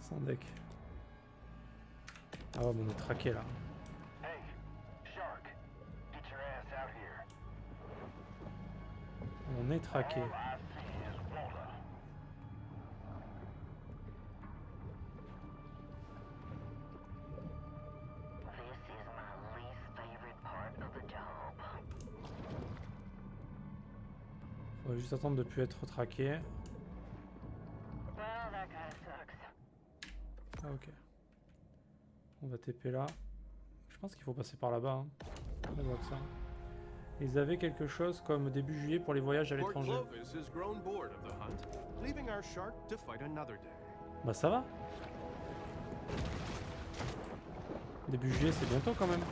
Sans deck. Ah ouais, mais on est traqué là. Hey, Shark, get your ass out here. On est traqué. All I see is water. This is my least favorite part of the job. Faudrait juste attendre de plus être traqué. Well, that kinda sucks. Ah ok. On va TP là. Je pense qu'il faut passer par là-bas. Hein. Pas loin que ça. Ils avaient quelque chose comme début juillet pour les voyages à Port l'étranger. Clovis has grown bored of the hunt, leaving our shark to fight another day. Bah ça va. Début juillet c'est bientôt quand même.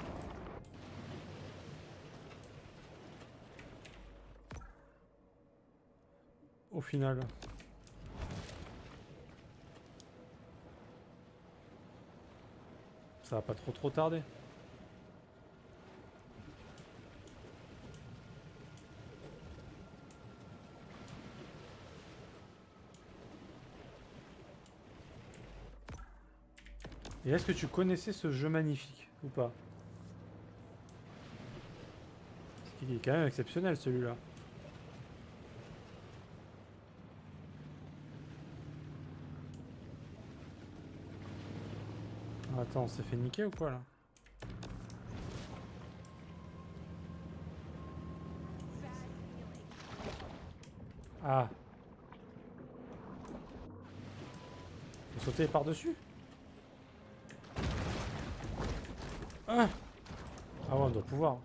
Au final. Ça va pas trop tarder. Et est-ce que tu connaissais ce jeu magnifique ou pas? Parce qu'il est quand même exceptionnel celui-là. Attends, on s'est fait niquer ou quoi là? Ah. Faut sauter par-dessus? Ah. Ah ouais, on doit pouvoir.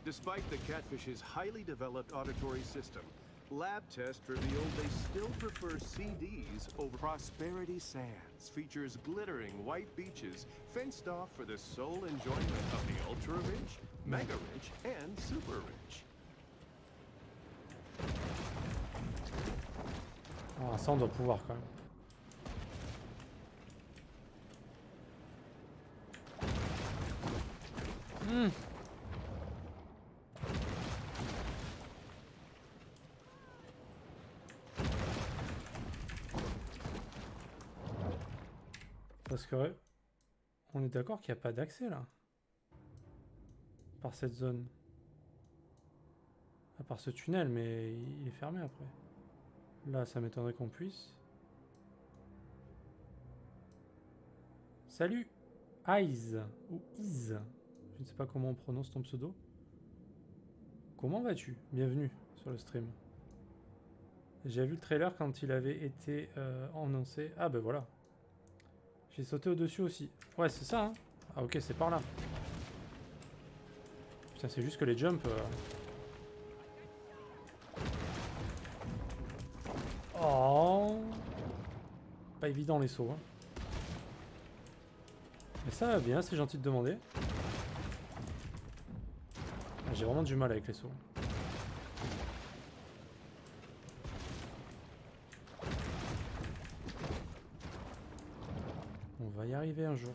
Despite the catfish's highly developed auditory system, lab tests revealed they still prefer CDs over Prosperity Sands. Features glittering white beaches fenced off for the sole enjoyment of the ultra rich, mega rich, and super rich. Ah, ça on doit pouvoir quand même. Parce que on est d'accord qu'il n'y a pas d'accès là. Par cette zone. À part ce tunnel, mais il est fermé après. Là, ça m'étonnerait qu'on puisse. Salut Eyes ou Is. Je ne sais pas comment on prononce ton pseudo. Comment vas-tu? Bienvenue sur le stream. J'ai vu le trailer quand il avait été annoncé. Ah ben voilà. J'ai sauté au-dessus aussi. Ouais, c'est ça, hein. Ah ok, c'est par là. Putain, c'est juste que les jumps... Oh. Pas évident les sauts, hein. Mais ça va bien, c'est gentil de demander. Ah, j'ai vraiment du mal avec les sauts. On va y arriver un jour.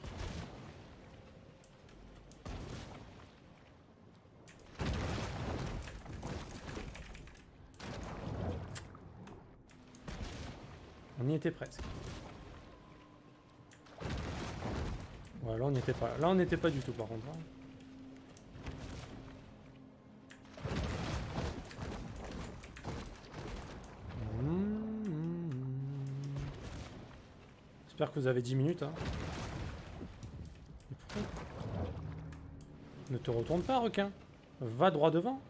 On y était presque. Ouais, là on n'y était pas. Là on n'était pas du tout par contre. Hein. J'espère que vous avez 10 minutes. Hein. Et pourquoi? Ne te retourne pas, requin. Va droit devant.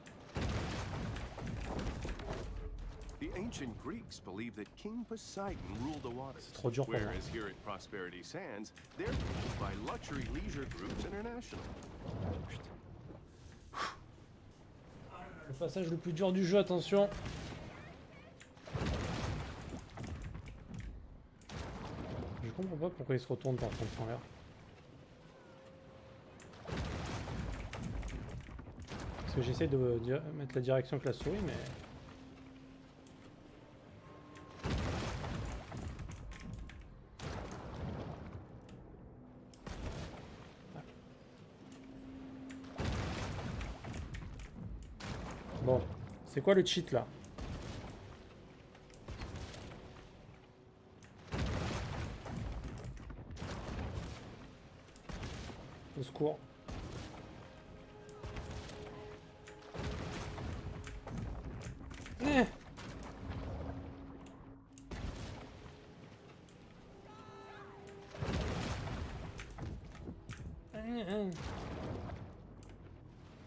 The ancient Greeks believed that King Poseidon ruled the waters, C'est trop dur pour moi. whereas here at Prosperity Sands, they're ruled by Luxury Leisure Groups International. Putain. Le passage le plus dur du jeu, attention. Je comprends pas pourquoi il se retourne par contre en l'air. Parce que j'essaie de mettre la direction avec la souris, mais... Bon, c'est quoi le cheat là? Au secours. Eh.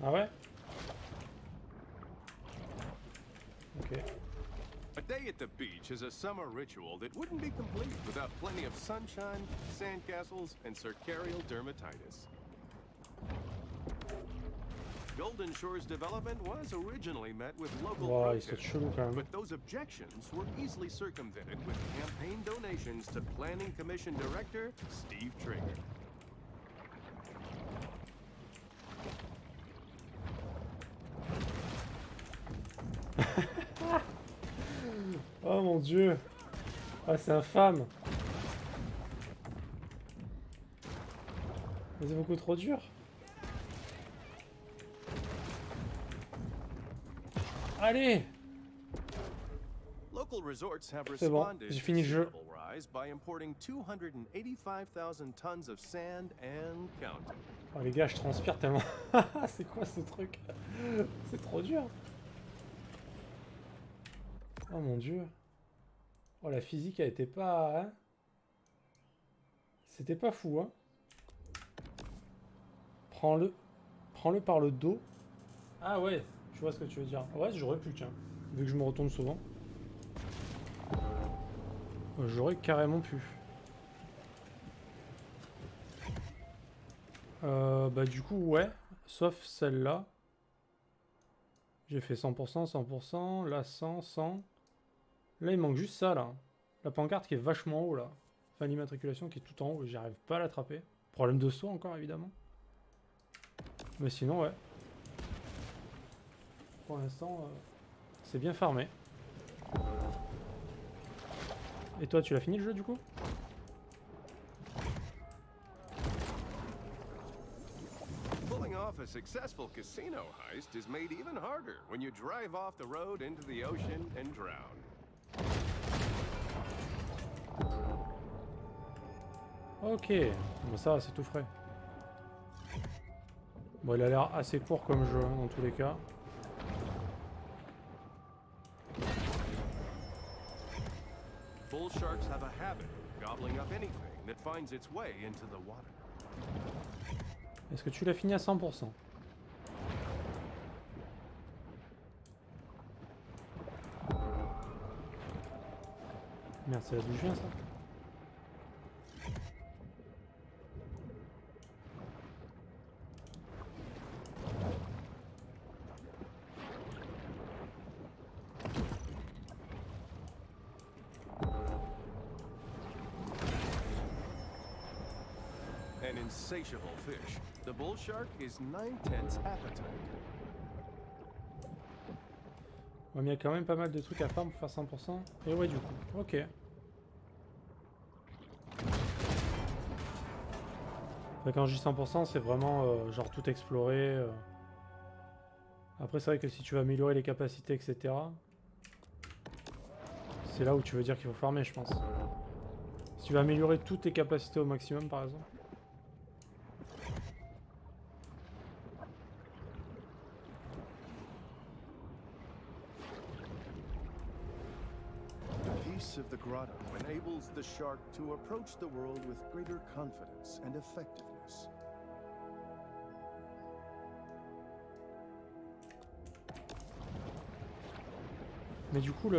Ah ouais? Ok. A day at the beach is a summer ritual that wouldn't be complete without plenty of sunshine, sandcastles, and circarial dermatitis. Golden Shore's development was originally met with local Wow, ils sont protests, chelous quand même. but those objections were easily circumvented with campaign donations to Planning Commission Director Steve Trigger. Oh mon dieu. Ah, c'est infâme. Mais c'est beaucoup trop dur. Allez. Local resorts have C'est bon, responded j'ai to fini le sea jeu. level rise by importing 285,000 tons of sand and counting. Oh les gars, je transpire tellement. C'est quoi ce truc? C'est trop dur. Oh mon dieu. Oh la physique a été pas... Hein, c'était pas fou, hein. Prends-le. Prends-le par le dos. Ah ouais, je vois ce que tu veux dire. Ouais, j'aurais pu, tiens. Vu que je me retourne souvent. J'aurais carrément pu. Bah du coup, ouais. Sauf celle-là. J'ai fait 100%, 100%. Là, 100, 100. Là, il manque juste ça, là. La pancarte qui est vachement haut, là. Enfin, l'immatriculation qui est tout en haut et j'arrive pas à l'attraper. Problème de saut encore, évidemment. Mais sinon, ouais. Pour l'instant, c'est bien farmé. Et toi, tu l'as fini le jeu, du coup? Pulling off a successful casino heist is made even harder when you drive off the road into the ocean and drown. Ok, bon ça c'est tout frais. Bon, il a l'air assez court comme jeu, hein, dans tous les cas. Bull sharks have a habit of gobbling up anything that finds its way into the water. Est-ce que tu l'as fini à 100%? Merde, c'est là d'où je viens, ça? An insatiable fish, the bull shark is 9/10 appetite. Ouais, mais il y a quand même pas mal de trucs à faire pour faire 100%. Et ouais, du coup, ok. Enfin, quand je dis 100%, c'est vraiment genre tout explorer. Après, c'est vrai que si tu veux améliorer les capacités, etc., c'est là où tu veux dire qu'il faut farmer, je pense. Si tu veux améliorer toutes tes capacités au maximum, par exemple. The peace of the grotto enables the shark to approach the world with greater confidence and effectiveness. Mais du coup,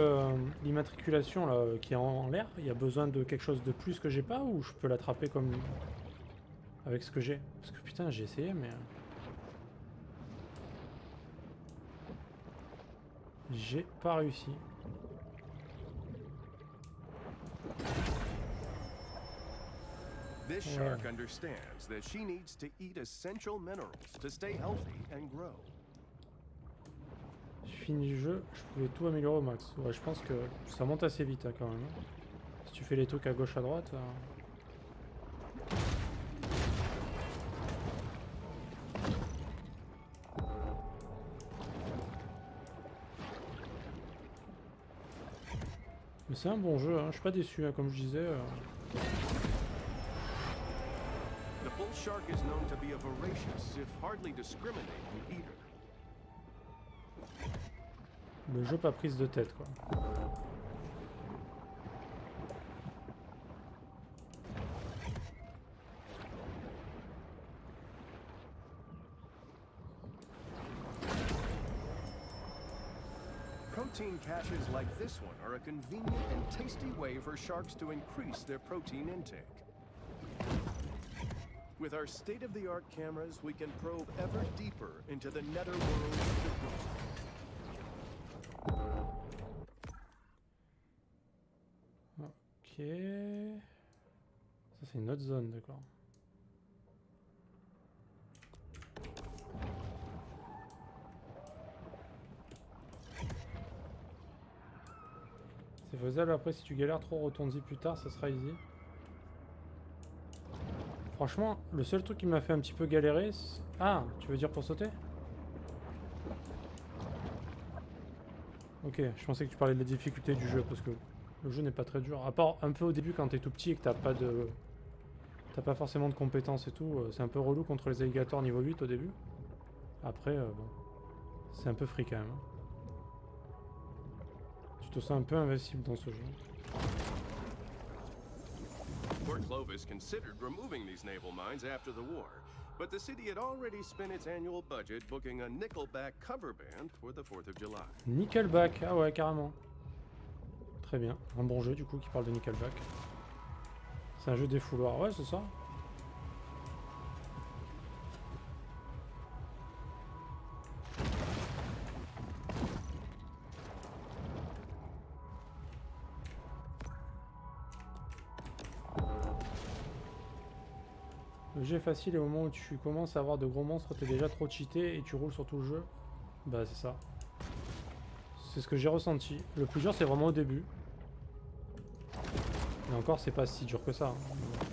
l'immatriculation là qui est en l'air, il y a besoin de quelque chose de plus que j'ai pas ou je peux l'attraper comme avec ce que j'ai? Parce que putain, j'ai essayé, mais j'ai pas réussi. This shark understands that she needs to eat essential minerals to stay healthy and grow. J'ai fini le jeu, je pouvais tout améliorer au max. Ouais, je pense que ça monte assez vite hein, quand même. Si tu fais les trucs à gauche à droite. Mais c'est un bon jeu, hein. Je suis pas déçu, hein, comme je disais. The bull bull shark is known to be a voracious, if hardly discriminating, eater. Le jeu pas prise de tête quoi. Protein caches like this one are a convenient and tasty way for sharks to increase their protein intake. With our state-of-the-art cameras, we can probe ever deeper into the netherworld of the deep. Ok. Ça c'est une autre zone, d'accord. C'est faisable après, si tu galères trop, retourne-y plus tard, ça sera easy. Franchement, le seul truc qui m'a fait un petit peu galérer... Ah, tu veux dire pour sauter? Ok, je pensais que tu parlais de la difficulté du jeu, parce que le jeu n'est pas très dur. À part un peu au début quand t'es tout petit et que t'as pas de... T'as pas forcément de compétences et tout, c'est un peu relou contre les alligators niveau 8 au début. Après, bon... C'est un peu free quand même. Hein. Tu te sens un peu invincible dans ce jeu. Port Clovis considered removing these naval mines after the war, but the city had already spent its annual budget booking a Nickelback cover band for the 4th of July. Nickelback, ah ouais, carrément. Très bien, un bon jeu du coup qui parle de Nickelback. C'est un jeu des fouloirs, ouais c'est ça. Le jeu est facile et au moment où tu commences à avoir de gros monstres, t'es déjà trop cheaté et tu roules sur tout le jeu. Bah c'est ça. C'est ce que j'ai ressenti. Le plus dur c'est vraiment au début. Et encore c'est pas si dur que ça. Hein.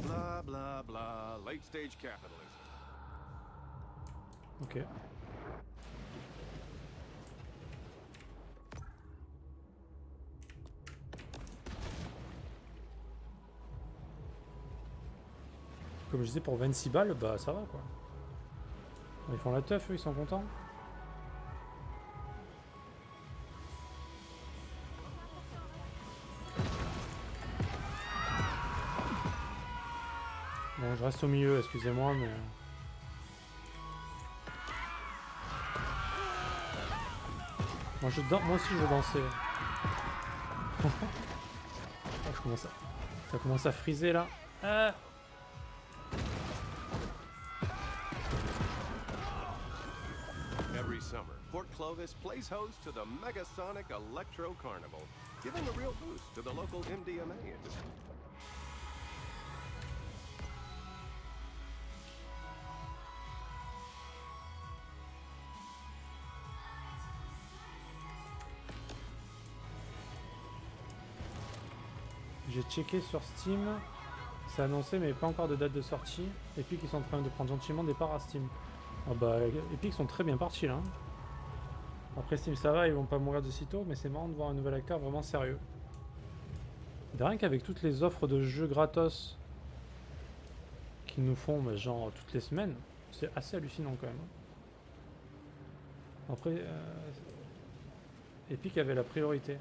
Blah blah blah, late stage capitalism. Ok. Comme je disais, pour 26 balles, bah ça va quoi. Ils font la teuf, eux, ils sont contents. Bon, je reste au milieu, excusez-moi, mais... Moi aussi je veux danser. Oh, je commence à... Ça commence à friser là. Ah. Every summer, Port Clovis plays host to the Megasonic Electro Carnival, giving a real boost to the local MDMA industry. J'ai checké sur Steam, c'est annoncé mais pas encore de date de sortie. Epic ils sont en train de prendre gentiment des parts à Steam. Ah bah Epic sont très bien partis là. Après Steam ça va, ils vont pas mourir de sitôt, mais c'est marrant de voir un nouvel acteur vraiment sérieux. De rien qu'avec toutes les offres de jeux gratos qu'ils nous font bah, genre toutes les semaines, c'est assez hallucinant quand même. Après Epic avait la priorité.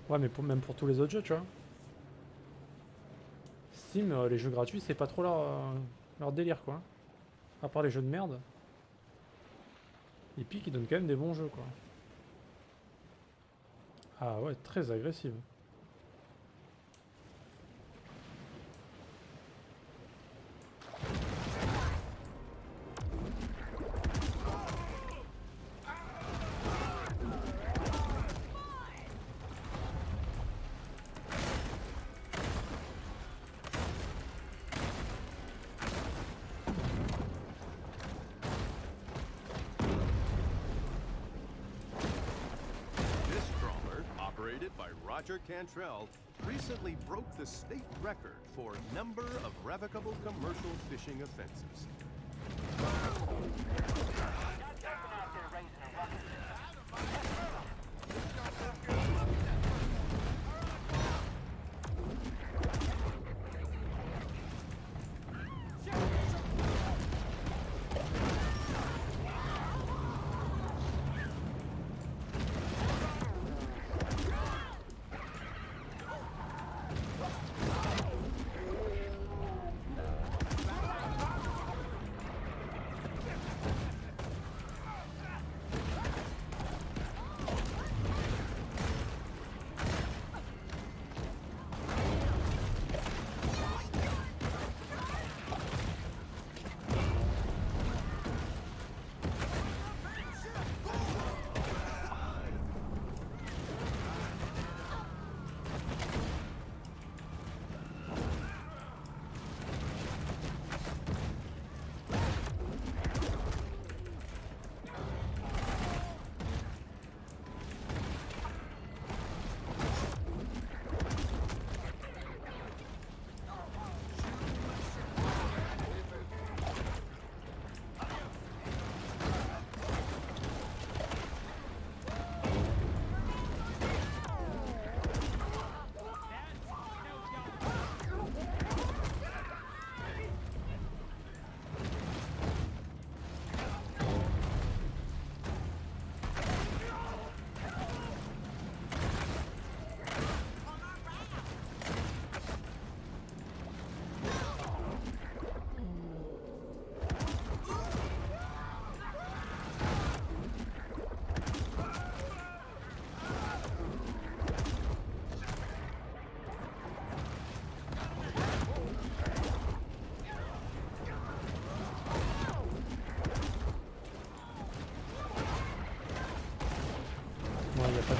Ouais mais même pour tous les autres jeux tu vois. Steam, les jeux gratuits c'est pas trop leur délire quoi. À part les jeux de merde. Epic ils donnent quand même des bons jeux quoi. Ah ouais, très agressive. Roger Cantrell recently broke the state record for number of revocable commercial fishing offenses.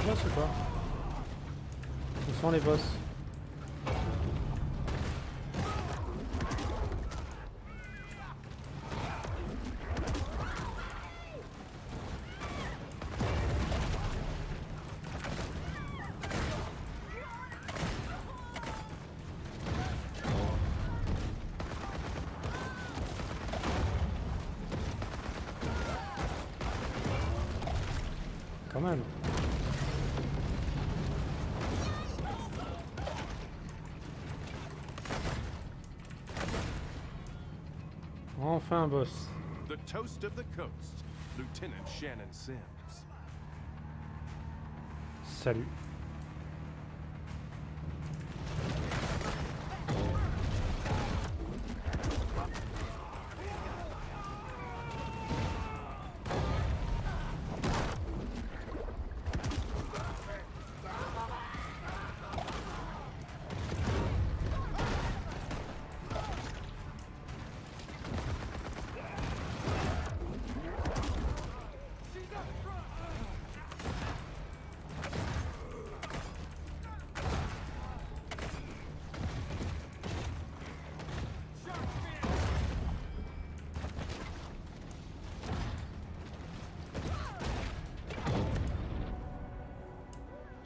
boss ou pas? Où sont les boss? Quand même. Enfin un boss. The toast of the coast, Lieutenant Shannon Sims. Salut.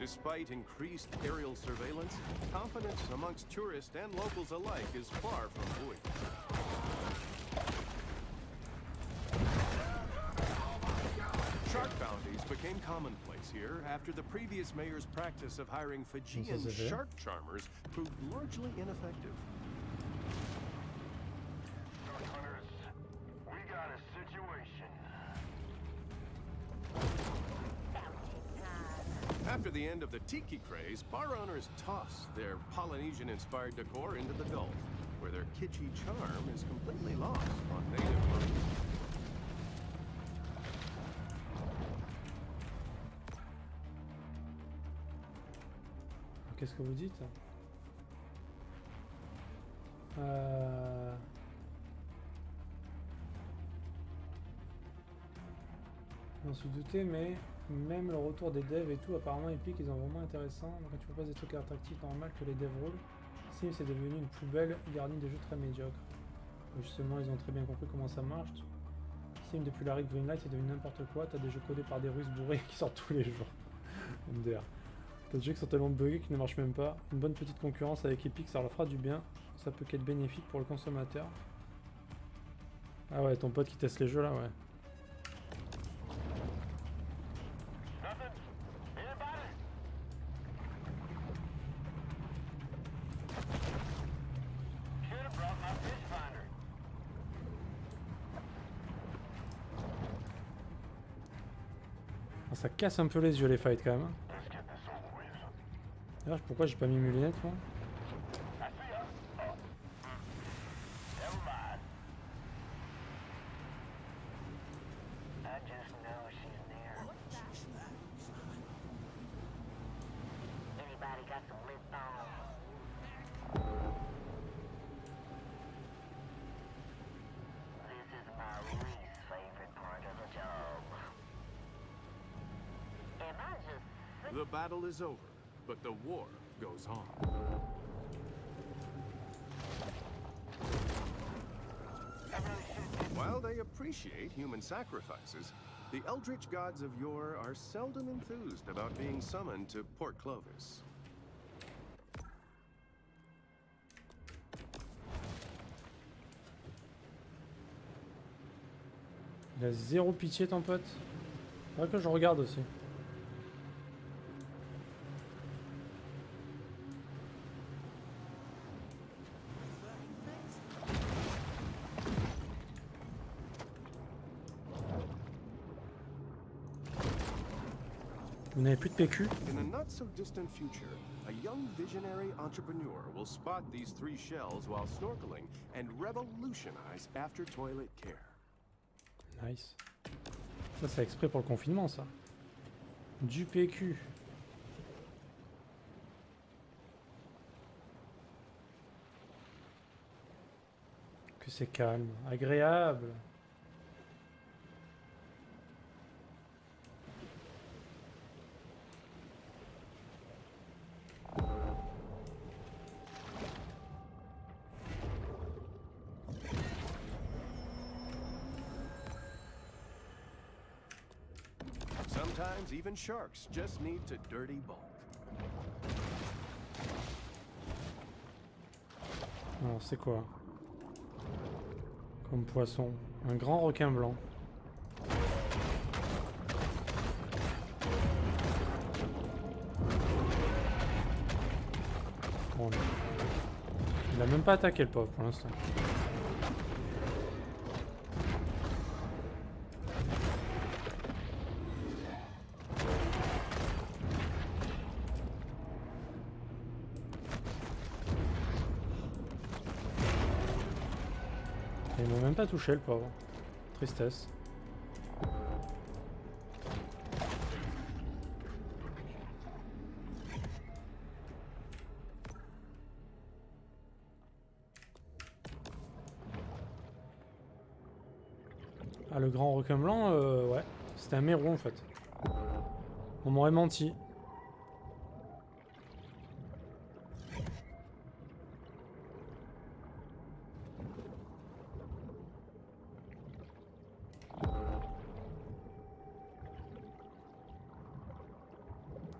Despite increased aerial surveillance, confidence amongst tourists and locals alike is far from buoyant. Shark bounties became commonplace here after the previous mayor's practice of hiring Fijian Ça, c'est fait. shark charmers proved largely ineffective. Shark hunters, we got a situation. After the end of the tiki craze, bar owners toss their Polynesian-inspired decor into the Gulf, where their kitschy charm is completely lost on native marines. Qu'est-ce que vous dites? On s'en doutait, mais même le retour des devs et tout, apparemment Epic, ils ont vraiment intéressant. Donc quand tu proposes des trucs attractifs, normal que les devs roulent. Sims c'est devenu une poubelle garnie de jeux très médiocres. Donc justement, ils ont très bien compris comment ça marche. Sim depuis l'arrêt de Greenlight, c'est devenu n'importe quoi. T'as des jeux codés par des Russes bourrés qui sortent tous les jours. MDR. T'as des jeux qui sont tellement buggés qu'ils ne marchent même pas. Une bonne petite concurrence avec Epic, ça leur fera du bien. Ça peut qu'être bénéfique pour le consommateur. Ah ouais, ton pote qui teste les jeux là, ouais. Nothing? Anybody? Should have brought my fish finder. Ah, ça casse un peu les yeux les fights quand même. Let's get this over with. D'ailleurs, pourquoi j'ai pas mis mes lunettes moi? I see ya. Oh. Never mind. I just know she's near. Anybody got some lip balm? This is my least favorite part of the job. Am I just sick? The battle is over, but the war goes on. While they appreciate human sacrifices, the eldritch gods of yore are seldom enthused about being summoned to Port Clovis. Il a zéro pitié ton pote. Faudrait que je regarde aussi. Vous n'avez plus de PQ? In a not so distant future, a young visionary entrepreneur will spot these three shells while snorkeling and revolutionize after toilet care. Nice. Ça c'est exprès pour le confinement ça. Du PQ. Que c'est calme, agréable. Sometimes even sharks just need to dirty bulk. Alors c'est quoi? Comme poisson. Un grand requin blanc. Bon, il a même pas attaqué le pauvre pour l'instant. Il m'a même pas touché le pauvre. Tristesse. Ah, le grand requin blanc, ouais. C'était un mérou en fait. On m'aurait menti.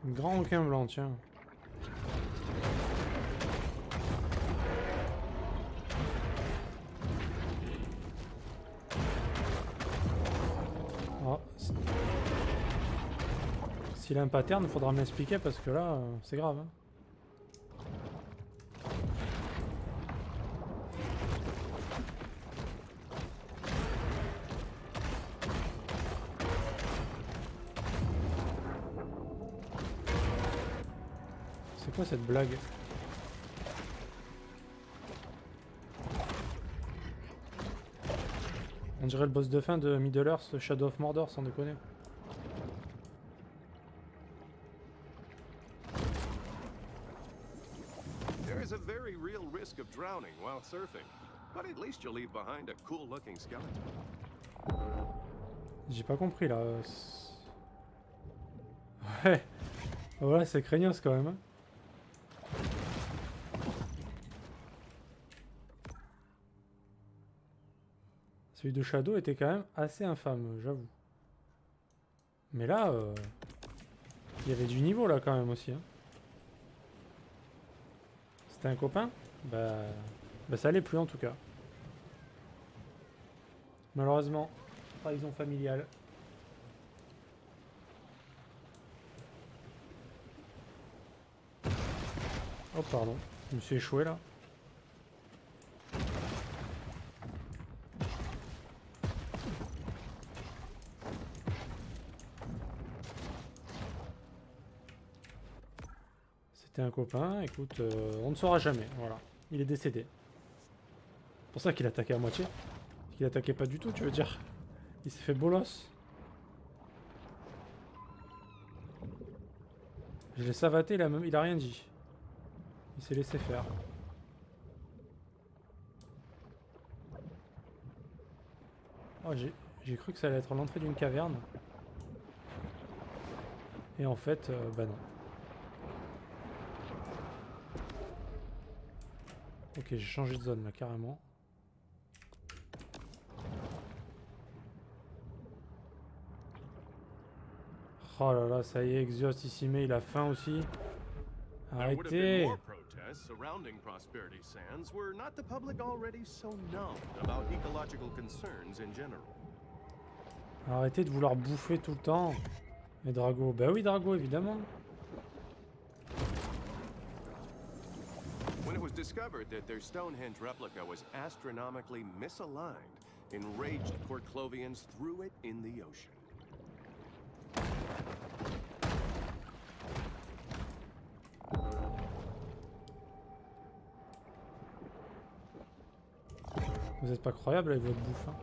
Un grand requin blanc, tiens. Oh, s'il a un pattern, il faudra me l'expliquer parce que là, c'est grave. Hein. C'est quoi cette blague? On dirait le boss de fin de Middle-earth, Shadow of Mordor, sans déconner. There is a very real risk of drowning while surfing, but at least you'll leave behind a cool-looking skeleton. J'ai pas compris là. Ouais. Voilà, c'est craignos quand même. Hein. Celui de Shadow était quand même assez infâme, j'avoue. Mais là, il y avait du niveau là quand même aussi. Hein. C'était un copain? Bah ça allait plus en tout cas. Malheureusement, trahison familiale. Oh pardon, je me suis échoué là. C'était un copain, écoute, on ne saura jamais, voilà. Il est décédé. C'est pour ça qu'il attaquait à moitié. Il attaquait pas du tout, tu veux dire. Il s'est fait bolos. Je l'ai savaté, il a rien dit. Il s'est laissé faire. Oh, j'ai cru que ça allait être l'entrée d'une caverne. Et en fait, bah non. Ok, j'ai changé de zone là, carrément. Oh là là, ça y est, Exhaust ici, mais il a faim aussi. Arrêtez! Surrounding Prosperity Sands were not the public already so numb about ecological concerns in general. Arrêtez de vouloir bouffer tout le temps. Et Drago, bah oui Drago, évidemment. When it was discovered that their Stonehenge replica was astronomically misaligned, enraged Port Clovians threw it in the ocean. Vous êtes pas croyable avec votre bouffe. Hein.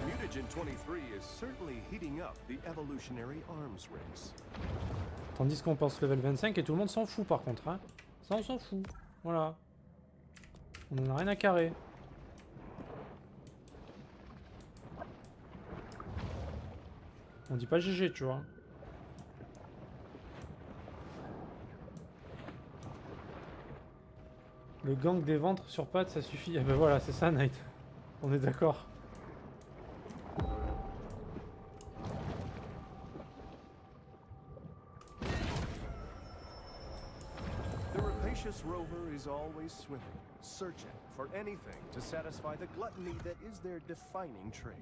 Mutagen 23 is certainly heating up the evolutionary arms race. Tandis qu'on pense level 25 et tout le monde s'en fout par contre. Hein. Ça on s'en fout. Voilà. On en a rien à carrer. On dit pas GG, tu vois. Le gang des ventres sur pattes, ça suffit. Ah ben voilà, c'est ça, Knight. On est d'accord. voracious rover is always swimming, searching for anything to satisfy the gluttony that is their defining trait.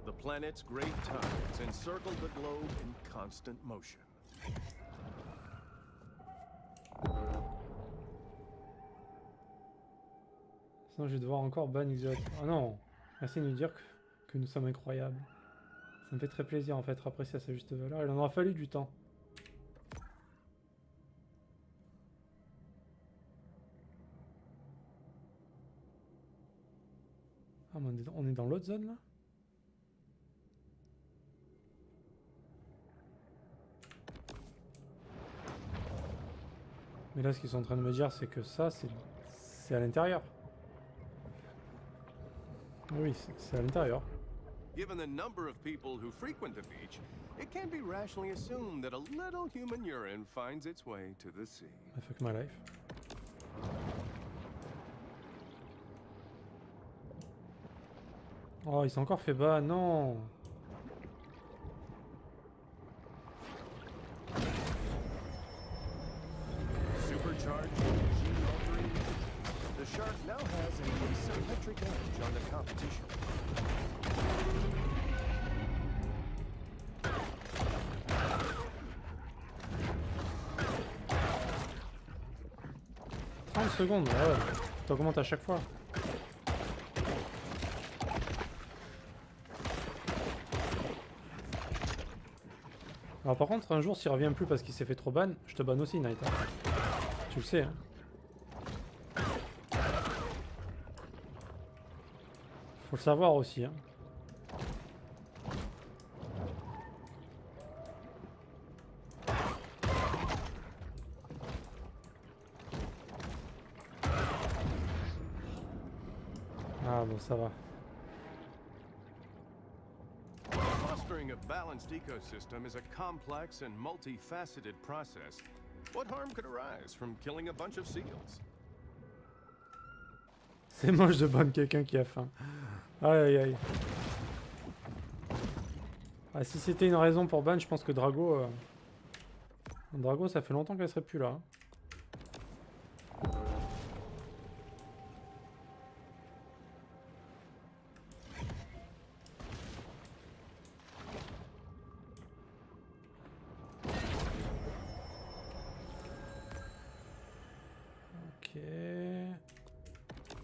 The planet's great tides encircle the globe in constant motion. Sinon je vais devoir encore ban Exot. Oh non! Merci de nous dire que nous sommes incroyables. Ça me fait très plaisir en fait, apprécier à sa juste valeur. Il en aura fallu du temps. Ah mais on est dans l'autre zone là? Mais là ce qu'ils sont en train de me dire c'est que ça c'est à l'intérieur. Oui, c'est à l'intérieur. Given the number of people who frequent the beach, it can be rationally assumed that a little human urine finds its way to the sea. I fuck my life. Oh, il s'est encore fait bas, non! Supercharged machine altering, the shark now has an asymmetric edge on the competition. Secondes, ouais, t'augmentes à chaque fois. Alors par contre, un jour s'il revient plus parce qu'il s'est fait trop ban, je te banne aussi Night. Hein. Tu le sais. Hein. Faut le savoir aussi. Hein. Ah bon, ça va. Fostering a balanced ecosystem is a complex and multifaceted process. What harm could arise from killing a bunch of seals? C'est moche de ban quelqu'un qui a faim. Aïe aïe aïe. Ah, si c'était une raison pour ban, je pense que Drago... Drago, ça fait longtemps qu'elle serait plus là. Hein.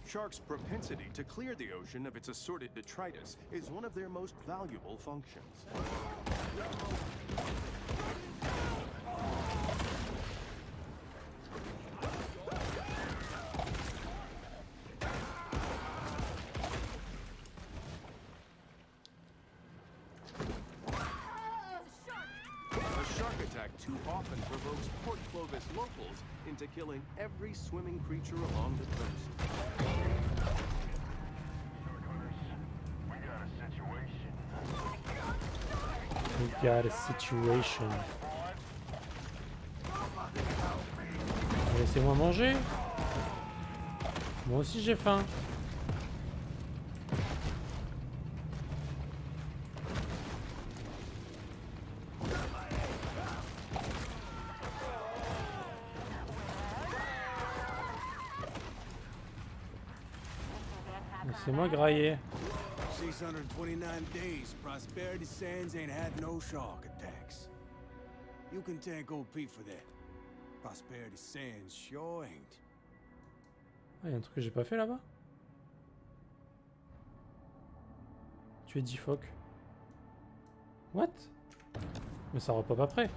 Sharks' propensity to clear the ocean of its assorted detritus is one of their most valuable functions. A shark attack too often provokes Port Clovis locals into killing every swimming creature along the coast. We got a situation. We got a situation. Laissez-moi manger. Moi aussi j'ai faim. Laissez-moi grailler. 629 days, Prosperity Sands ain't had no shark attacks. You can thank OP for that. Prosperity Sands sure ain't. Ah, y a un truc que j'ai pas fait là-bas. Tu es 10 phoques. What? Mais ça repop après.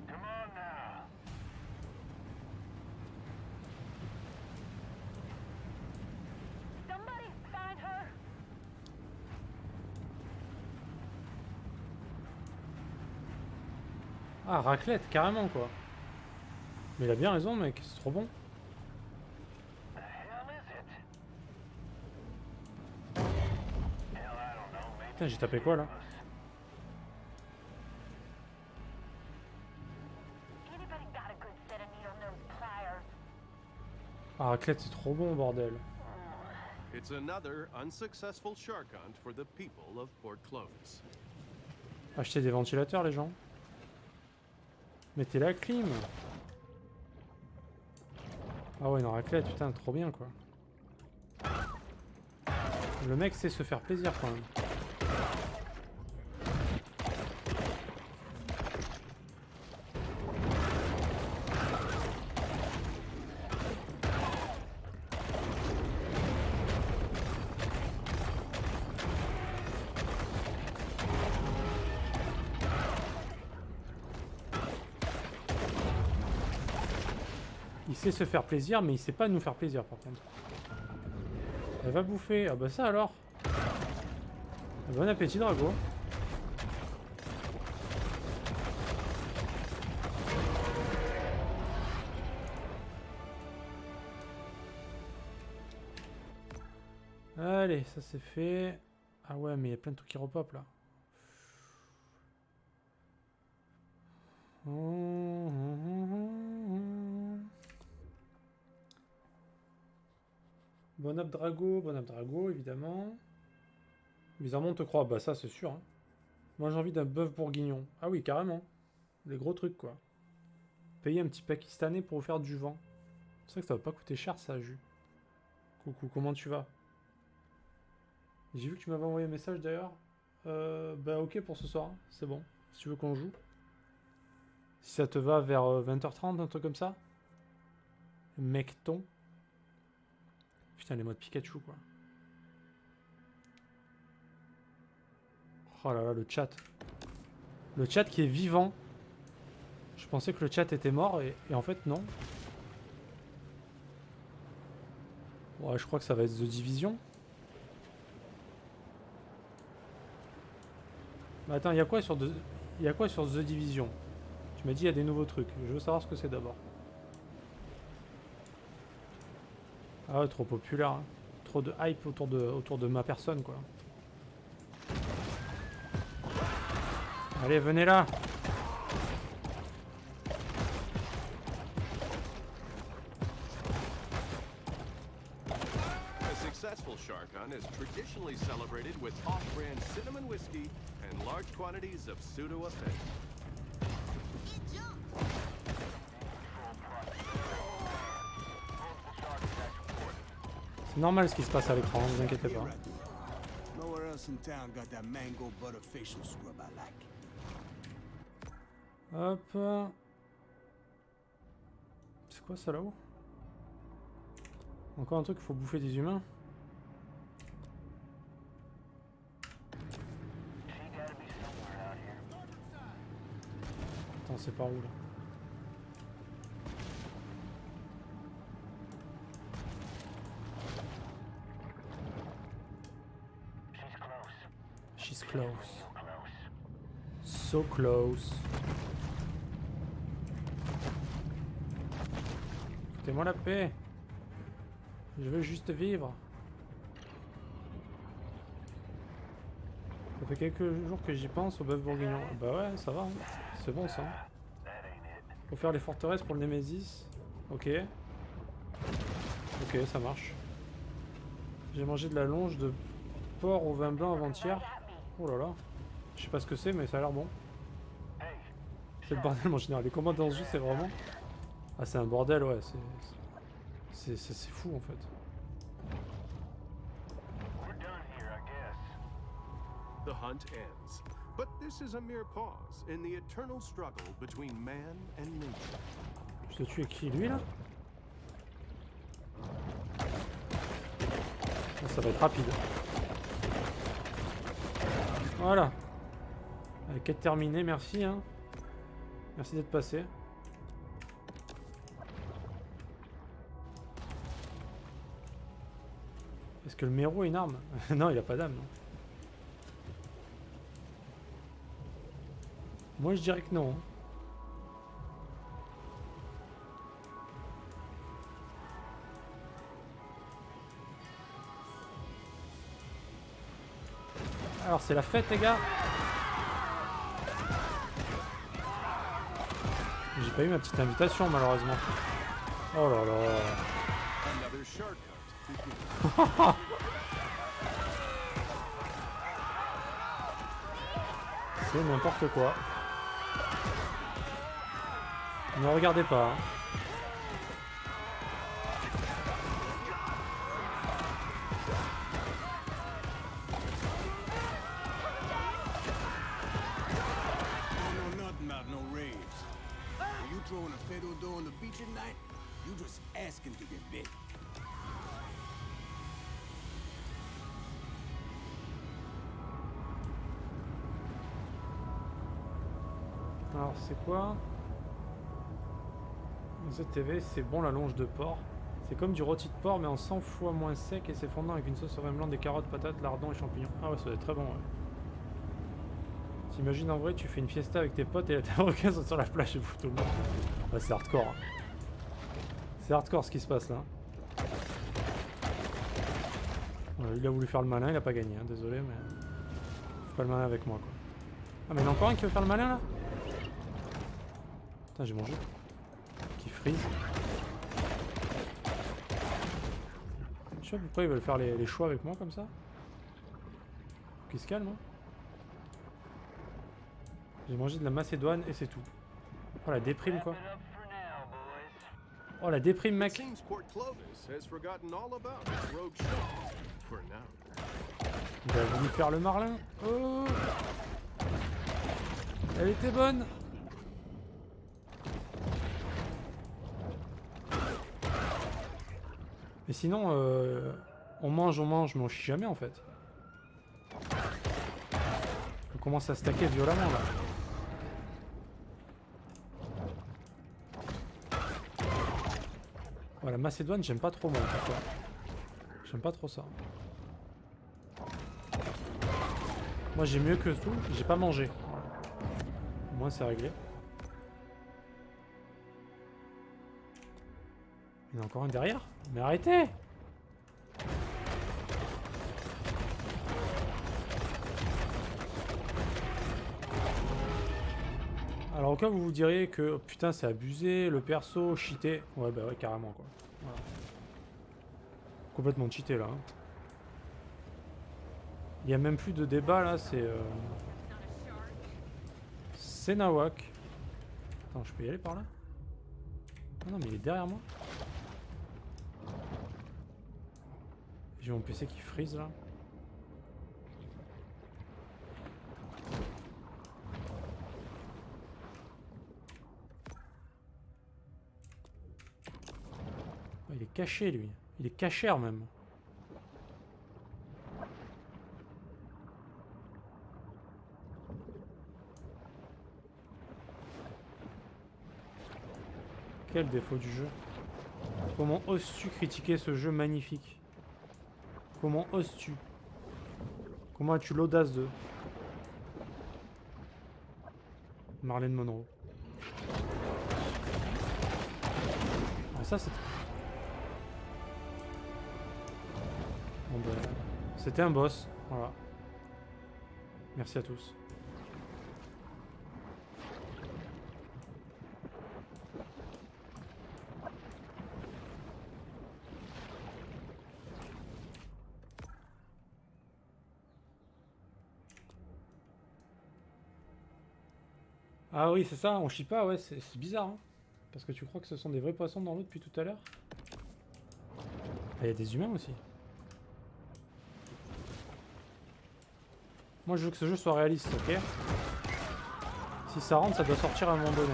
Come on now. Somebody find her. Ah, raclette, carrément quoi. Mais il a bien raison mec, c'est trop bon. The hell is it? Hell, I don't know. Maybe Putain, j'ai tapé quoi là? Anybody got a good set of needle-nose pliers? Ah, raclette, c'est trop bon bordel. It's another unsuccessful shark hunt for the people of Port Clovis. Acheter des ventilateurs les gens. Mettez la clim. Ah ouais, une raclette, putain, trop bien quoi. Le mec sait se faire plaisir quand même. Il sait se faire plaisir, mais il sait pas nous faire plaisir par contre. Elle va bouffer. Ah bah ça alors. Bon appétit Drago. Allez, ça c'est fait. Ah ouais, mais il y a plein de trucs qui repopent là. Bon Drago, évidemment. Bizarrement, on te croit. Bah ça, c'est sûr. Hein. Moi, j'ai envie d'un bœuf bourguignon. Ah oui, carrément. Des gros trucs, quoi. Payer un petit Pakistanais pour vous faire du vent. C'est vrai que ça va pas coûter cher, ça, jus. Coucou, comment tu vas? J'ai vu que tu m'avais envoyé un message, d'ailleurs. Bah ok pour ce soir. Hein. C'est bon. Si tu veux qu'on joue. Si ça te va vers 20h30, un truc comme ça. Mecton. Putain, les modes Pikachu, quoi. Oh là là, le chat. Le chat qui est vivant. Je pensais que le chat était mort et en fait, non. Ouais, je crois que ça va être The Division. Mais attends, il y a quoi sur The Division? Tu m'as dit il y a des nouveaux trucs. Je veux savoir ce que c'est d'abord. Ah ouais, trop populaire. Hein. Trop de hype autour de ma personne, quoi. Allez, venez là. A successful shark hunt is traditionally celebrated with off-brand cinnamon whiskey and large quantities of Pseudoephedrine. C'est normal ce qui se passe à l'écran, ne vous inquiétez pas. Nowhere else in town got that mango butter facial scrub I like. Hop. C'est quoi ça là-haut? Encore un truc, il faut bouffer des humains. Attends, c'est par où là? She's close. So close. Foutez-moi la paix. Je veux juste vivre. Ça fait quelques jours que j'y pense au bœuf bourguignon. Bah ouais, ça va. Hein. C'est bon ça. Faut faire les forteresses pour le Nemesis. Ok. Ok, ça marche. J'ai mangé de la longe de porc au vin blanc avant-hier. Oh là là. Je sais pas ce que c'est, mais ça a l'air bon. C'est le bordel en général. Les combats dans ce jeu, c'est vraiment... Ah, c'est un bordel, ouais. C'est fou, en fait. The hunt ends, but this is a mere pause in the eternal struggle between man and nature. Je te tue qui, lui, là? Ah, ça va être rapide. Voilà. Quête terminée, merci, hein. Merci d'être passé. Est-ce que le méro a une arme? Non, il a pas d'âme, non. Moi, je dirais que non. Alors, c'est la fête, les gars. J'ai pas eu ma petite invitation, malheureusement. Oh là là. Another shark hunt. C'est n'importe quoi. Ne regardez pas. Hein. Don't know nothing about no raids. Are you throwing a fatal door on the beach at night? You just asking to get bit. Alors c'est quoi? ZTV, c'est bon la longe de porc. C'est comme du rôti de porc mais en 100 fois moins sec et c'est fondant avec une sauce au vin blanc, des carottes, patates, lardons et champignons. Ah ouais, ça doit être très bon, ouais. T'imagines en vrai, tu fais une fiesta avec tes potes et tes requins sont sur la plage et foutent tout le monde. Ouais, c'est hardcore. Hein. C'est hardcore ce qui se passe là. Ouais, il a voulu faire le malin, il a pas gagné, hein, désolé mais... Fais pas le malin avec moi quoi. Ah mais il y en a encore un qui veut faire le malin là? Putain j'ai mangé. Qui freeze. Je sais pas pourquoi ils veulent faire les choix avec moi comme ça. Faut qu'ils se calment. Hein. J'ai mangé de la macédoine et c'est tout. Oh la déprime quoi. Oh la déprime It mec. seems Port Clovis has forgotten all about its rogue shark for now. Il a voulu faire le marlin. Oh. Elle était bonne. Mais sinon, on mange, mais on chie jamais en fait. On commence à stacker violemment là. Voilà, Macédoine, j'aime pas trop moi. J'aime pas trop ça. Moi j'ai mieux que tout, j'ai pas mangé. Voilà. Au moins c'est réglé. Il y en a encore un derrière. Mais arrêtez! Alors au cas où vous vous diriez que oh, putain c'est abusé, le perso cheaté. Ouais bah ouais carrément quoi. Voilà. Complètement cheaté là. Hein. Il n'y a même plus de débat là, c'est Nawak. Attends, je peux y aller par là? Ah non mais il est derrière moi. J'ai mon PC qui freeze là. Oh, il est caché lui. Il est cachère même. Quel défaut du jeu. Comment oses-tu critiquer ce jeu magnifique? Comment oses-tu? Comment as-tu l'audace de... Marlène Monroe. Ah ça c'est... Bon ben... C'était un boss. Voilà. Merci à tous. Ah oui, c'est ça, on chie pas, ouais, c'est bizarre. Hein. Parce que tu crois que ce sont des vrais poissons dans l'eau depuis tout à l'heure? Ah, il y a des humains aussi. Moi je veux que ce jeu soit réaliste, ok? Si ça rentre, ça doit sortir à un moment donné.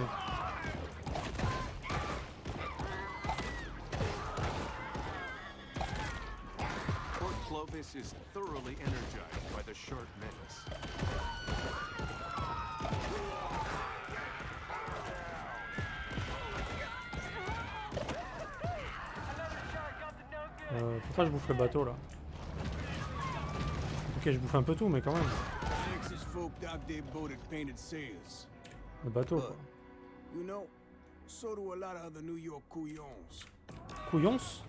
Port Clovis is thoroughly energized by the shark menace. Pourquoi je bouffe le bateau là? Ok, je bouffe un peu tout, mais quand même. Texas folk dock their boat at painted sails. Le bateau quoi. You know, so do a lot of other New York couillons. Couillons?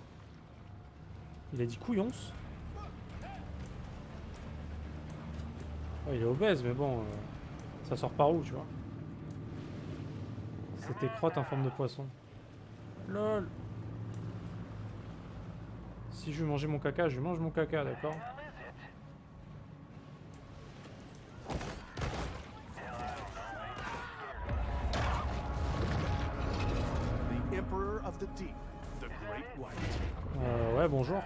Il a dit couillons? Ouais, il est obèse, mais bon, ça sort par où, tu vois? C'était crotte en forme de poisson. LOL. Si je veux manger mon caca, je mange mon caca, d'accord? of the deep, the Great White. Ouais, bonjour.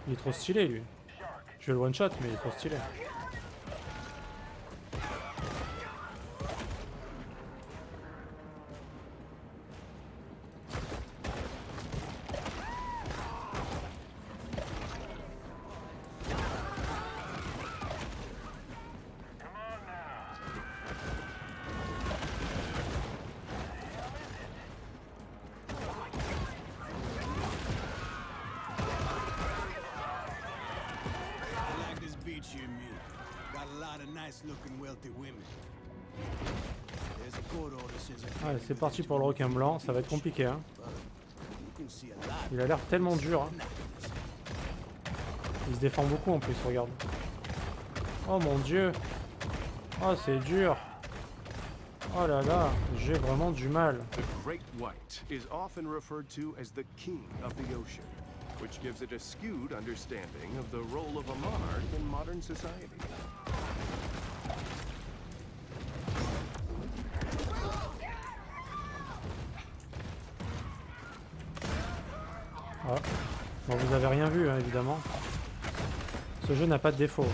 Il est trop stylé, lui. Je vais le one-shot, mais il est trop stylé. I like this beach here, Mia. Got a lot of nice-looking, wealthy women. There's a court order says I Allez, can't c'est do parti this pour le to requin blanc. Ça va être compliqué, hein. but you can see a lot Il a l'air tellement dur, hein. Il se défend beaucoup en plus, regarde. Oh mon dieu. Oh, c'est dur. Oh là là, j'ai vraiment du mal. The Great White is often referred to as the king of the ocean, which gives it a skewed understanding of the role of a monarch in modern society. Ah. Bon, vous avez rien vu, hein, évidemment. Ce jeu n'a pas de défaut.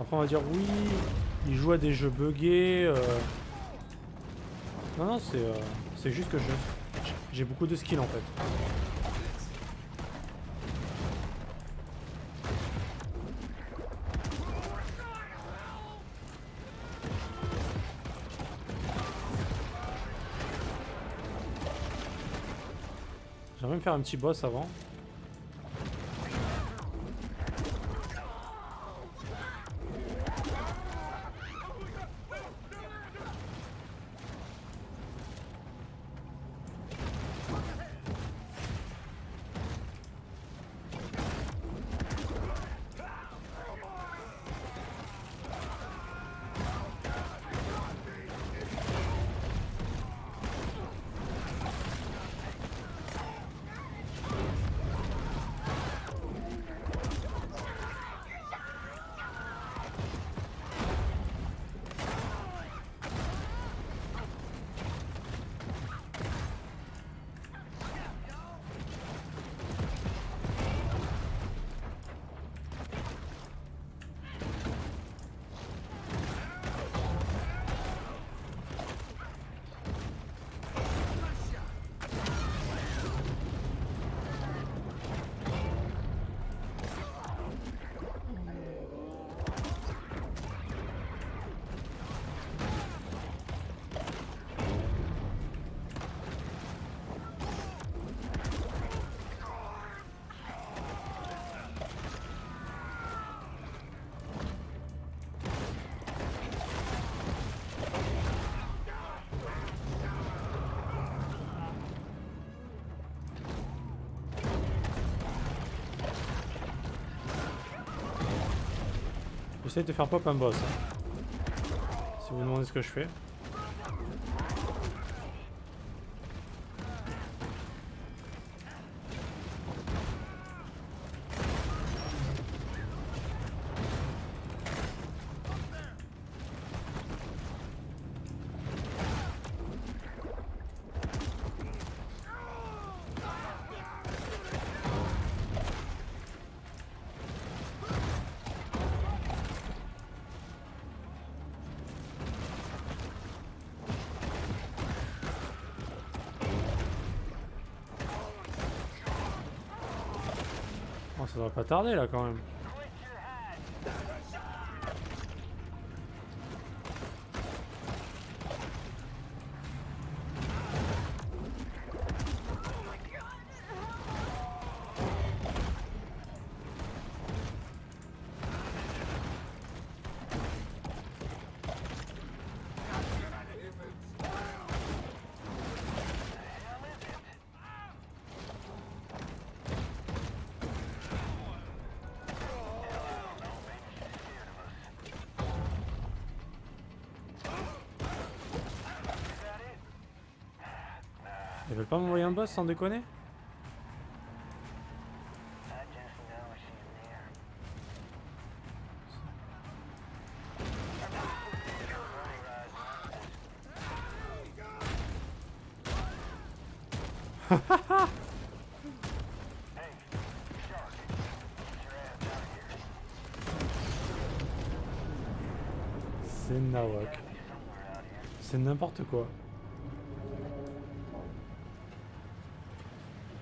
Après, on va dire oui, il joue à des jeux buggés. Non, non, c'est juste que j'ai beaucoup de skills en fait. J'aimerais me faire un petit boss avant. J'essaie de faire pop un boss. Hein. Si vous vous demandez ce que je fais. Oh, ça devrait pas tarder là quand même. Ils veulent pas m'envoyer un boss sans déconner? I just know she's near. Shark, get your ass out of here. C'est nawak. C'est n'importe quoi.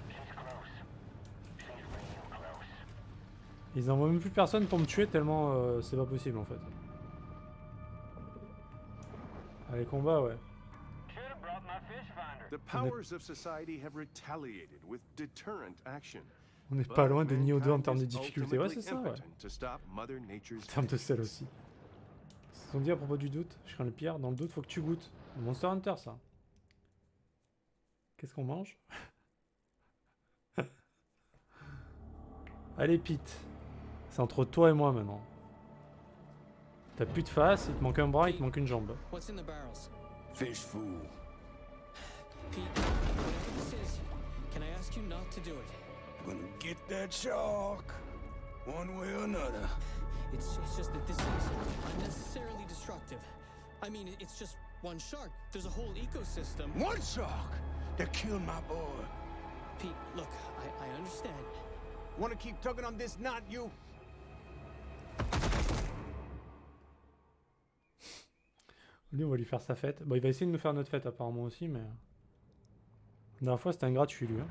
She's close. She's real close. Ils envoient même plus personne pour me tuer tellement c'est pas possible en fait. Allez, combat, ouais. Should have brought my fish finder. The powers of society have retaliated with deterrent action. On n'est But pas loin de Nioh 2 en mankind termes de is difficulté. Ouais, ultimately c'est ça, ouais. impotent to stop Mother Nature's En termes de sel aussi. Ils se sont dit à propos du doute, je crains le pire. Dans le doute, faut que tu goûtes. Monster Hunter, ça. Qu'est-ce qu'on mange? Allez, Pete. C'est entre toi et moi maintenant. T'as plus de face, il te manque un bras, il te manque une jambe. What's in the barrels? Fish food. Pete, whatever this is, can I ask you not to do it? Gonna get that shark. One way or another. It's just that this is unnecessarily destructive. I mean, it's just one shark. There's a whole ecosystem. One shark that killed my boy. Pete, look, I understand. Wanna keep tugging on this knot, you? Lui, on va lui faire sa fête. Bon, il va essayer de nous faire notre fête apparemment aussi, mais... La dernière fois, c'était un gratuit, lui. Hein.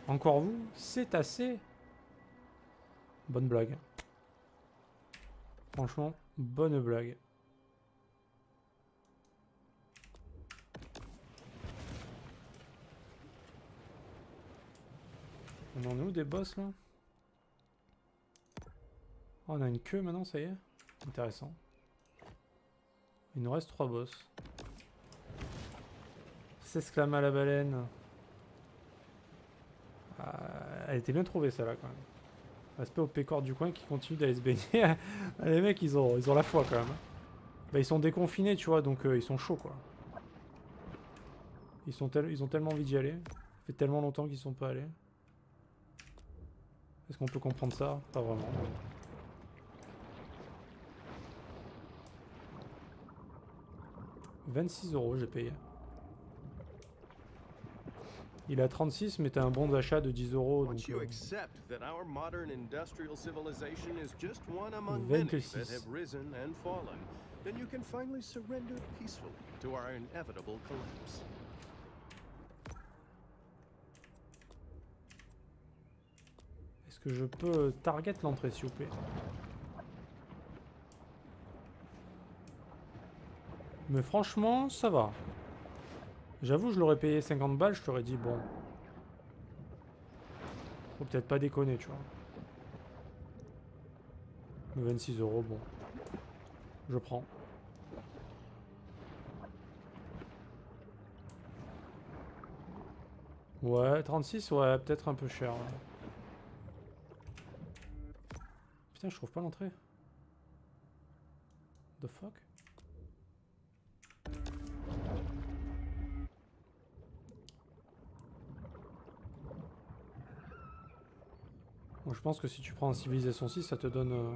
Encore vous? C'est assez. Bonne blague. Franchement, bonne blague. On en est où des boss, là? Oh, on a une queue maintenant, ça y est. Intéressant. Il nous reste 3 boss. S'exclama la baleine. Elle était bien trouvée celle-là quand même. Respect aux pécores du coin qui continuent d'aller se baigner. Les mecs ils ont la foi quand même. Bah, ils sont déconfinés tu vois donc ils sont chauds quoi. Ils ont tellement envie d'y aller. Ça fait tellement longtemps qu'ils sont pas allés. Est-ce qu'on peut comprendre ça? Pas vraiment. 26 € j'ai payé. Il est à 36 mais t'as un bon d'achat de 10 €. Once Donc, you accept that our modern industrial civilization is just one among many that have risen and fallen, then you can finally surrender peacefully to our inevitable collapse. Est-ce que je peux target l'entrée s'il vous plaît? Mais franchement, ça va. J'avoue, je l'aurais payé 50 balles, je t'aurais dit bon. Faut peut-être pas déconner, tu vois. Mais 26 €, bon. Je prends. Ouais, 36, ouais, peut-être un peu cher. Ouais. Putain, je trouve pas l'entrée. The fuck? Bon, je pense que si tu prends un Civilisation 6, ça te donne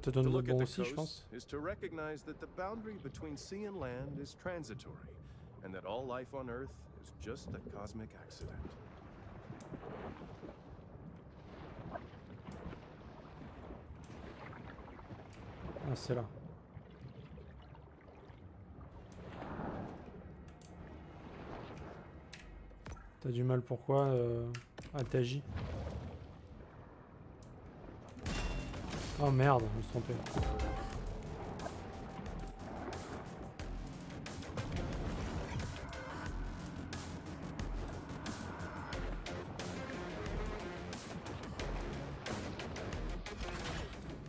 To le look at bon the aussi, je coast pense. is to recognize that the boundary between sea and land is transitory, and that all life on Earth is just a cosmic accident. Ah, c'est là. T'as du mal pourquoi à t'agir? Oh merde, je me suis trompé.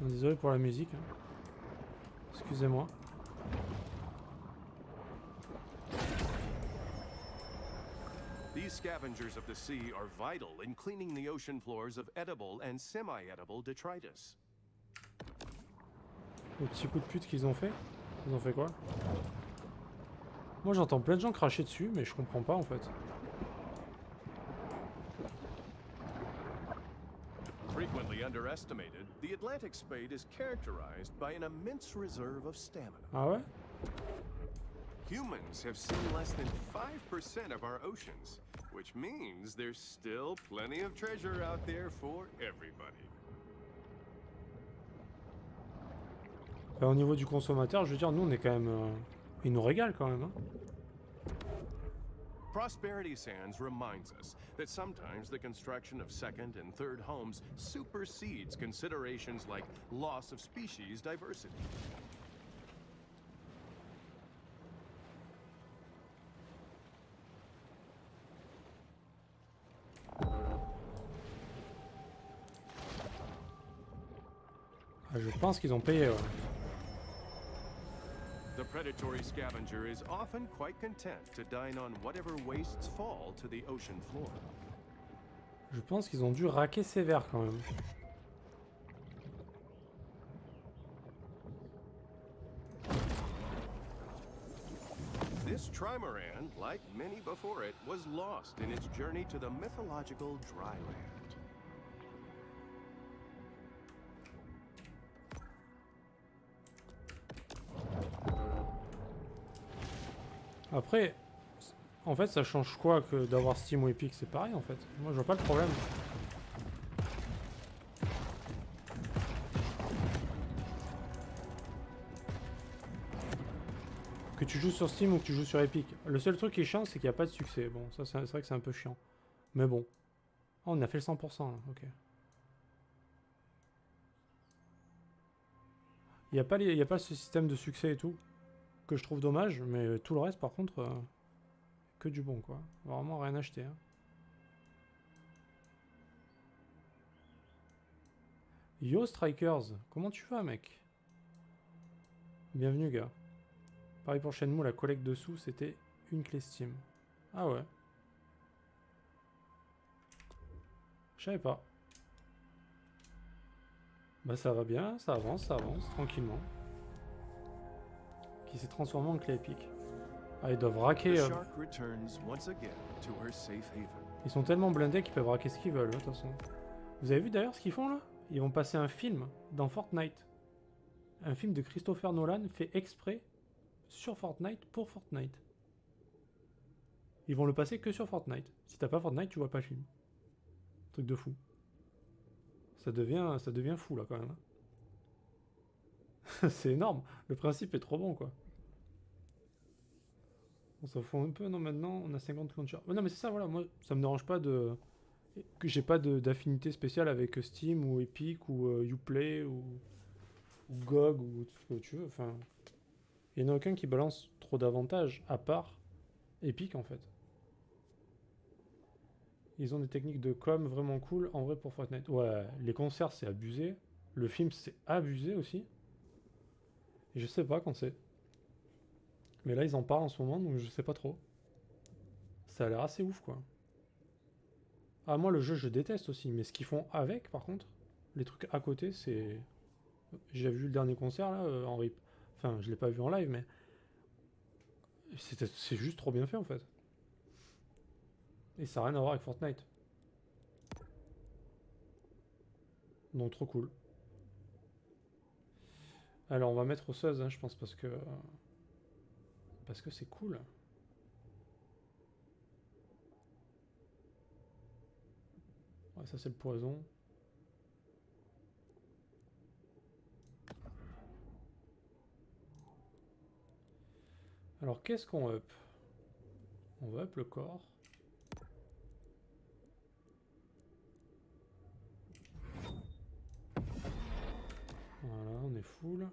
Désolé pour la musique. Hein. Excusez-moi. These scavengers of the sea are vital in cleaning the ocean floors of edible and semi-edible detritus. Le petit coup de pute qu'ils ont fait. Ils ont fait quoi? Moi j'entends plein de gens cracher dessus, mais je comprends pas en fait. Freak Frequently underestimated, the Atlantic spade is characterized by an immense reserve of stamina. Ah ouais? Humans have seen less than 5% of our oceans, which means there's still plenty of treasure out there for everybody. Bah, au niveau du consommateur, je veux dire, nous on est quand même... il nous régale quand même. Hein. Prosperity Sands reminds us that sometimes the construction of second and third homes supersedes considerations like loss of species diversity. Ah, je pense qu'ils ont payé, ouais. The predatory scavenger is often quite content to dine on whatever wastes fall to the ocean floor. Je pense qu'ils ont dû raquer sévère quand même. This trimaran, like many before it, was lost in its journey to the mythological dry land. Après, en fait, ça change quoi que d'avoir Steam ou Epic? C'est pareil en fait. Moi, je vois pas le problème. Que tu joues sur Steam ou que tu joues sur Epic. Le seul truc qui est chiant, c'est qu'il n'y a pas de succès. Bon, ça, c'est vrai que c'est un peu chiant. Mais bon. Oh, on a fait le 100% là, ok. Il n'y a pas ce système de succès et tout. Que je trouve dommage, mais tout le reste par contre, que du bon quoi. Vraiment rien acheter. Hein. Yo Strikers, comment tu vas mec? Bienvenue gars. Pareil pour Shenmue, la collecte de sous c'était une clé Steam. Ah ouais. Je savais pas. Bah ça va bien, ça avance tranquillement. Qui s'est transformé en clé épique. Ah, ils doivent raquer. Ils sont tellement blindés qu'ils peuvent raquer ce qu'ils veulent, de toute façon. Vous avez vu d'ailleurs ce qu'ils font là? Ils vont passer un film dans Fortnite. Un film de Christopher Nolan fait exprès sur Fortnite pour Fortnite. Ils vont le passer que sur Fortnite. Si t'as pas Fortnite, tu vois pas le film. Truc de fou. Ça devient fou là quand même. C'est énorme. Le principe est trop bon quoi. On s'en fout un peu, non maintenant on a 50 launchers. Non mais c'est ça voilà, moi ça me dérange pas de... que j'ai pas d'affinité spéciale avec Steam ou Epic ou Uplay ou GOG ou tout ce que tu veux. Enfin, il n'y en a aucun qui balance trop d'avantages à part Epic en fait. Ils ont des techniques de com vraiment cool en vrai pour Fortnite. Ouais, les concerts c'est abusé. Le film c'est abusé aussi. Et je sais pas quand c'est. Mais là, ils en parlent en ce moment, donc je sais pas trop. Ça a l'air assez ouf, quoi. Ah, moi, le jeu, je déteste aussi. Mais ce qu'ils font avec, par contre, les trucs à côté, c'est... J'ai vu le dernier concert, là, en rip. Enfin, je l'ai pas vu en live, mais... C'est juste trop bien fait, en fait. Et ça n'a rien à voir avec Fortnite. Donc, trop cool. Alors, on va mettre osseuse, hein, je pense, parce que c'est cool. Ouais, ça, c'est le poison. Alors, qu'est-ce qu'on up? On va up le corps. Voilà, on est full.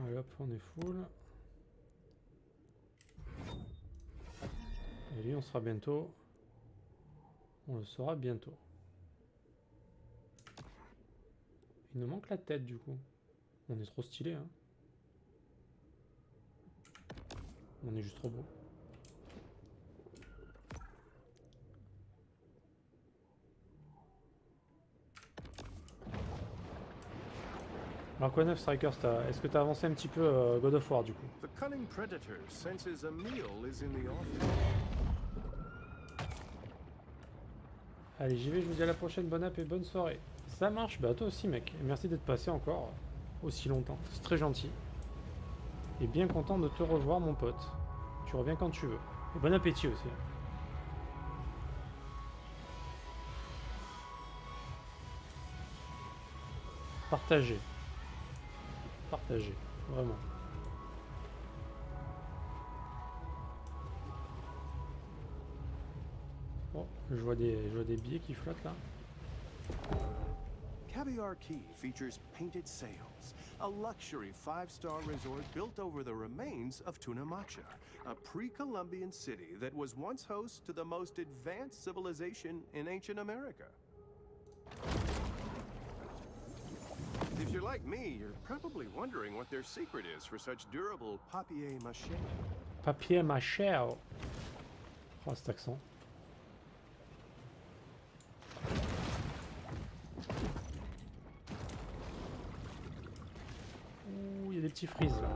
Allez hop, on est full. Et lui, on sera bientôt. On le saura bientôt. Il nous manque la tête du coup. On est trop stylé, hein. On est juste trop beau. Alors quoi neuf Strikers, est-ce que t'as avancé un petit peu God of War du coup? The cunning predator senses a meal is in the offing. Allez, j'y vais, je vous dis à la prochaine, bonne app et bonne soirée. Ça marche, bah toi aussi mec, et merci d'être passé encore aussi longtemps, c'est très gentil. Et bien content de te revoir mon pote. Tu reviens quand tu veux. Et bon appétit aussi. Partagez. Partagez, vraiment. Oh, je vois des billets qui flottent là. Caviar Key features painted sails, a luxury 5-star resort built over the remains of Tunamacha, a pre-Columbian city that was once host to the most advanced civilization in ancient America. If you're like me, you're probably wondering what their secret is for such durable papier-mâché. Papier mâché. Oh, cet accent. Ouh, il y a des petits frises là.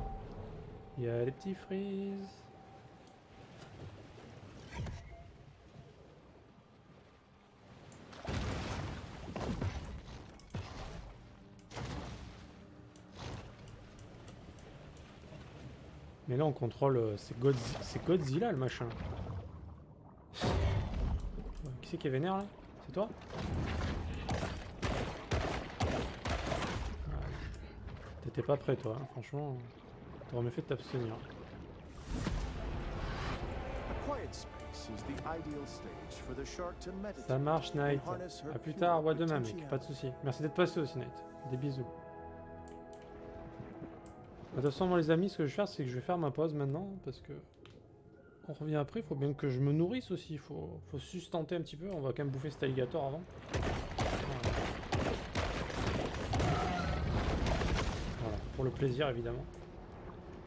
Il y a des petits frises. Mais là on contrôle, c'est Godzilla le machin. Qui c'est qui est vénère là? C'est toi? T'étais pas prêt toi, hein. Franchement, t'aurais mieux fait de t'abstenir. Ça marche Knight. A plus tard, ouais demain mec, pas de soucis. Merci d'être passé aussi Knight. Des bisous. De toute façon, moi les amis, ce que je vais faire, c'est que je vais faire ma pause maintenant, parce que on revient après, il faut bien que je me nourrisse aussi, il faut sustenter un petit peu, on va quand même bouffer cet alligator avant. Voilà, pour le plaisir évidemment.